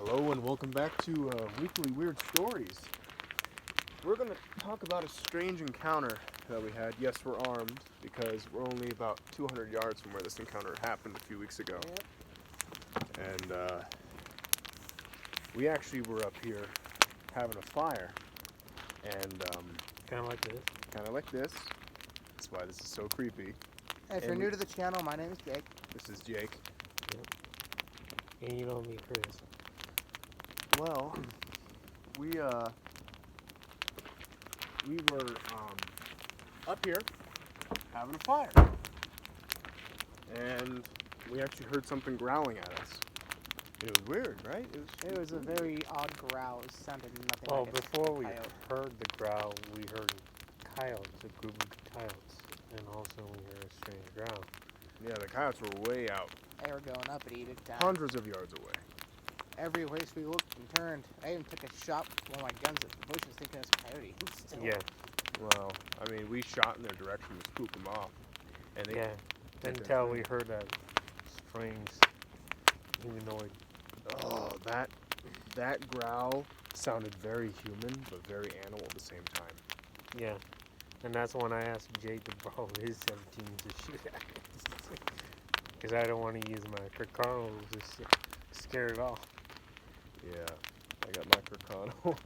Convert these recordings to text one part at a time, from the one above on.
Hello and welcome back to Weekly Weird Stories. We're going to talk about a strange encounter that we had. Yes, we're armed because we're only about 200 yards from where this encounter happened a few weeks ago. Yep. And we actually were up here having a fire. And Kind of like this. kind of like this. That's why this is so creepy. If you're new to the channel, my name is Jake. This is Jake. And you know me, Chris. Well, we were up here having a fire, and we actually heard something growling at us. It was weird, right? It was a very odd growl. It sounded nothing Well, like before we coyote. heard the growl, we heard coyotes, a group of coyotes, and also we heard a strange growl. Yeah, the coyotes were way out, They were going up at big time. hundreds of yards away. Every place we looked and turned, I even took a shot with one of my guns at the bushes thinking it was a coyote. Still. Yeah, Well, I mean, we shot in their direction to spook them off, and they yeah. Until we heard that strange humanoid. Oh, that growl sounded very human, but very animal at the same time. Yeah, and that's when I asked Jay to borrow his 17 to shoot at it. Because I don't want to use my Carcano to scare it off. Yeah, I got my Carcano,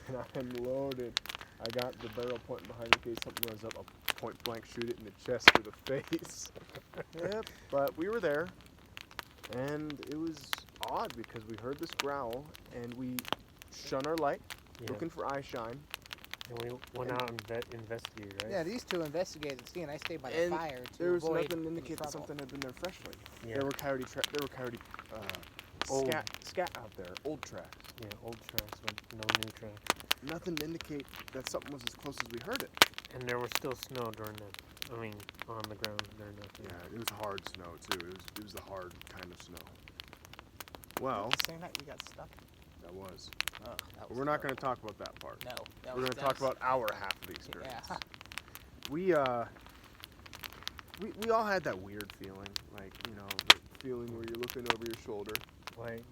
and I'm loaded. I got the barrel pointing behind in case something runs up. I'll point blank shoot it in the chest or the face. Yep. But we were there, and it was odd because we heard this growl, and we shone our light, Yeah. looking for eye shine. And we went out and investigated, right? Yeah, these two investigated the scene. I stayed by the And fire to There was avoid nothing to any indicate that trouble. something had been there freshly. Yeah. There were coyote Old. scat out there, old tracks. Yeah, old tracks, but no new tracks. Nothing to indicate that something was as close as we heard it. And there was still snow during that. I mean, on the ground during that. Yeah, it was hard snow too. It was the hard kind of snow. Well, The same night we got stuck. that was. Ugh, that But was we're not going to terrible. talk about that part. No. We're going to talk about our half of the experience. Yeah. We all had that weird feeling, like, you know, the feeling where you're looking over your shoulder. Like,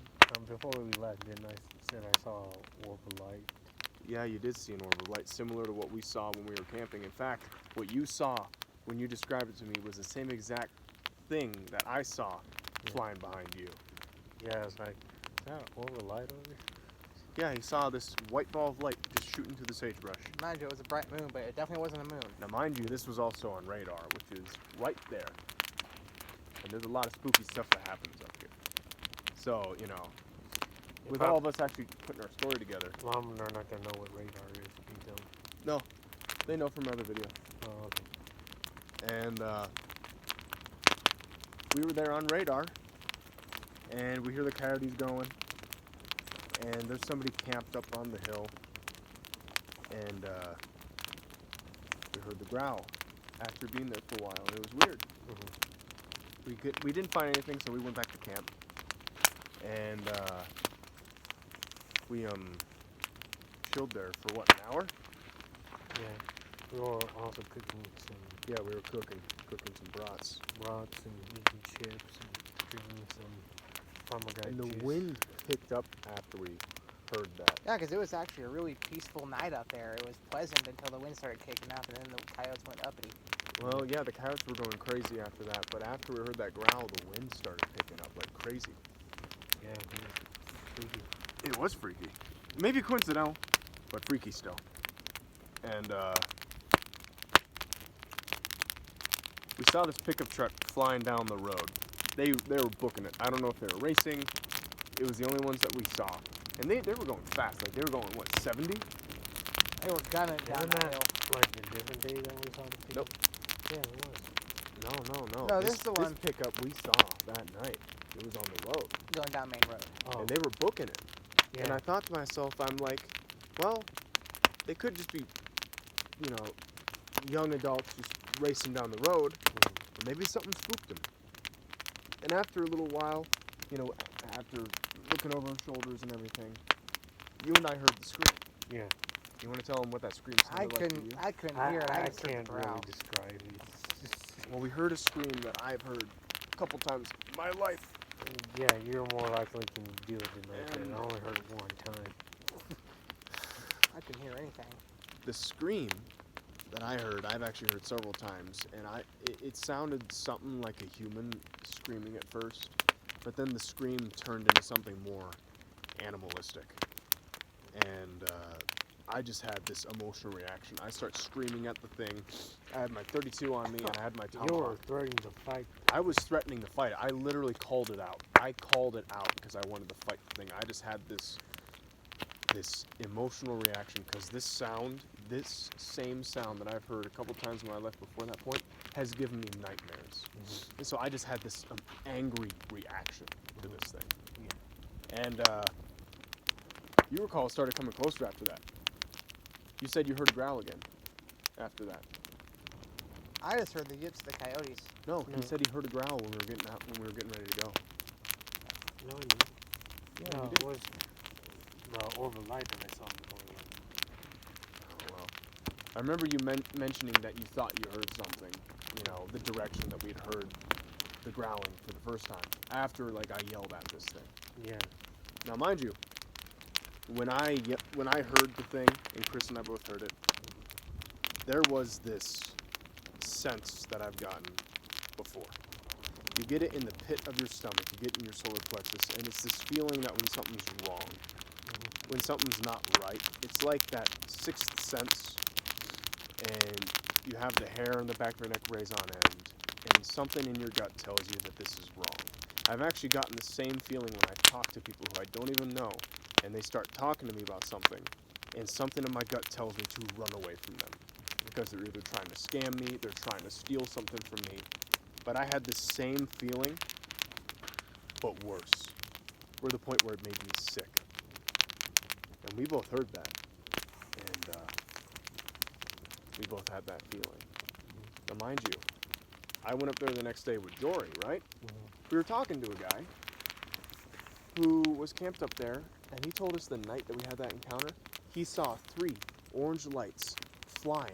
before we left, didn't I said I saw a orb of light? Yeah, you did see an orb of light similar to what we saw when we were camping. In fact, what you saw when you described it to me was the same exact thing that I saw flying behind you. Yeah, I was like, is that an orb of light over there? Yeah, he saw this white ball of light just shooting through the sagebrush. Mind you, it was a bright moon, but it definitely wasn't a moon. Now, mind you, this was also on radar, which is right there. And there's a lot of spooky stuff that happens up here. So, you know, with all of us actually putting our story together. Mom, they're not gonna know what radar is until. No, they know from other video. Oh, okay. And we were there on radar, and we hear the coyotes going, and there's somebody camped up on the hill, and we heard the growl after being there for a while, and it was weird. Mm-hmm. We didn't find anything, so we went back to camp, and we chilled there for what, an hour? Yeah. We were also cooking some Yeah, we were cooking some brats. brats and eating chips and drinking some pomegranate And the juice. wind picked up after we heard that. Yeah, because it was actually a really peaceful night up there. It was pleasant until the wind started kicking up, and then the coyotes went uppity. Well, yeah, the coyotes were going crazy after that, but after we heard that growl, the wind started picking up like crazy. Yeah, it was freaky. It was freaky. Maybe coincidental, but freaky still. And we saw this pickup truck flying down the road. They were booking it. I don't know if they were racing. It was the only ones that we saw. And they were going fast. Like, they were going, what, 70? They were gunning down Isn't the that hill. like a different day that we saw the pickup? Nope. Yeah, it was. No. No, this is the This one- pickup we saw that night. It was on the road. Going down Main Road. Oh, And they were booking it. yeah. And I thought to myself, I'm like, well, they could just be, you know, young adults just racing down the road, or maybe something spooked them. And after a little while, you know, after looking over our shoulders and everything, you and I heard the scream. Yeah. You want to tell them what that scream I sounded like to couldn't. you? I couldn't hear it. I just heard can't the really growl. describe it. It's just, Well, we heard a scream that I've heard a couple times in my life. yeah, you're more likely to do it than I can. And only heard it one time. I couldn't hear anything. The scream that I heard, I've actually heard several times, and it sounded something like a human screaming at first, but then the scream turned into something more animalistic. And I just had this emotional reaction. I start screaming at the thing. I had my 32 on me, and I had my You were tomahawk. threatening to fight. I was threatening to fight it. I literally called it out. I called it out because I wanted to fight the thing. I just had this emotional reaction because this same sound that I've heard a couple times when I left before that point, has given me nightmares. Mm-hmm. And so I just had this angry reaction to this thing. Yeah. And you recall it started coming closer after that. You said you heard a growl again after that. I just heard the yips of the coyotes. No, No. he said he heard a growl when we were getting out, when we were getting ready to go. No, I didn't. Yeah, No, you it did. was the over light that I saw going on. Oh, well. I remember you mentioning that you thought you heard something, you know, the direction that we'd heard the growling for the first time, after, like, I yelled at this thing. Yeah. Now, mind you, when I heard the thing, and Chris and I both heard it, there was this sense that I've gotten before. You get it in the pit of your stomach, you get it in your solar plexus, and it's this feeling that when something's wrong, when something's not right, it's like that sixth sense, and you have the hair on the back of your neck raise on end, and something in your gut tells you that this is wrong. I've actually gotten the same feeling when I talk to people who I don't even know, and they start talking to me about something, and something in my gut tells me to run away from them. Because they're either trying to scam me, they're trying to steal something from me. But I had the same feeling, but worse. We're the point where it made me sick. And we both heard that. And we both had that feeling. Now mind you, I went up there the next day with Jory, right? We were talking to a guy who was camped up there, and he told us the night that we had that encounter, he saw 3 orange lights flying.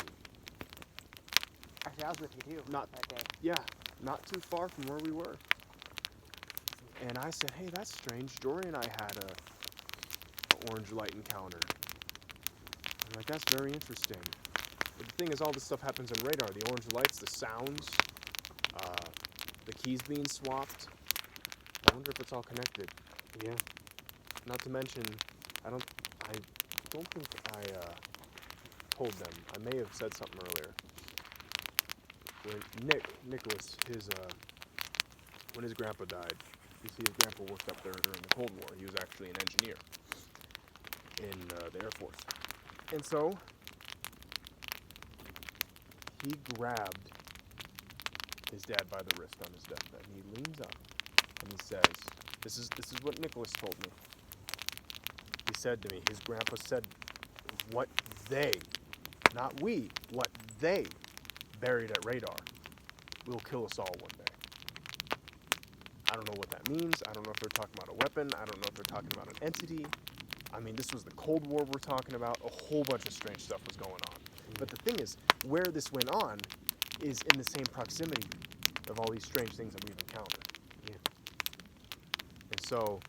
Actually, I was with you too Not- that day. Yeah, not too far from where we were. And I said, hey, that's strange. Jory and I had a orange light encounter. I'm like, that's very interesting. But the thing is, all this stuff happens in radar. The orange lights, the sounds, the keys being swapped. I wonder if it's all connected. Yeah. Not to mention, I don't think I told them. I may have said something earlier. When Nicholas, when his grandpa died, you see his grandpa worked up there during the Cold War. He was actually an engineer in the Air Force. And so, he grabbed his dad by the wrist on his deathbed. And he leans up and he says, this is what Nicholas told me. He said to me, his grandpa said, what they, not we, what they buried at radar will kill us all one day. I don't know what that means. I don't know if they're talking about a weapon. I don't know if they're talking about an entity. I mean, this was the Cold War we're talking about. A whole bunch of strange stuff was going on. But the thing is, where this went on is in the same proximity of all these strange things that we've encountered. Yeah. And so,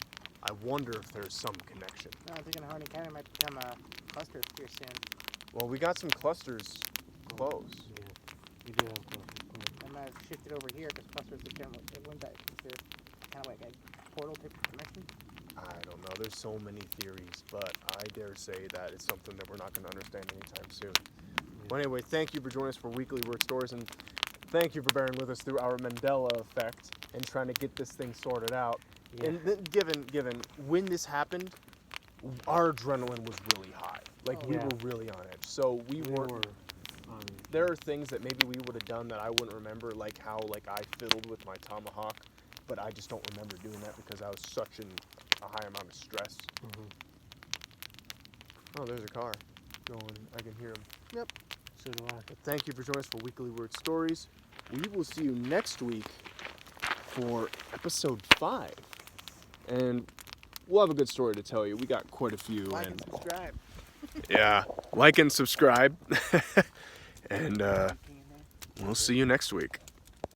I wonder if there's some connection. No, I'm thinking Harney County might become a cluster here soon. Well, we got some clusters close. Yeah. You do have close. I might have shifted over here because clusters become one that they're kind of like a portal type of connection. I don't know. There's so many theories, but I dare say that it's something that we're not going to understand anytime soon. Well, anyway, thank you for joining us for Weekly Word Stories, and thank you for bearing with us through our Mandela effect and trying to get this thing sorted out. Yeah. And given when this happened, our adrenaline was really high. Like, we yeah. were really on edge. So we were. weren't. There are things that maybe we would have done that I wouldn't remember, like how I fiddled with my tomahawk, but I just don't remember doing that because I was such a high amount of stress. Oh, there's a car going. I can hear him. Yep. So do I. But thank you for joining us for Weekly Word Stories. We will see you next week for episode 5. And we'll have a good story to tell you. We got quite a few. Like and subscribe. Yeah, like and subscribe. And we'll see you next week.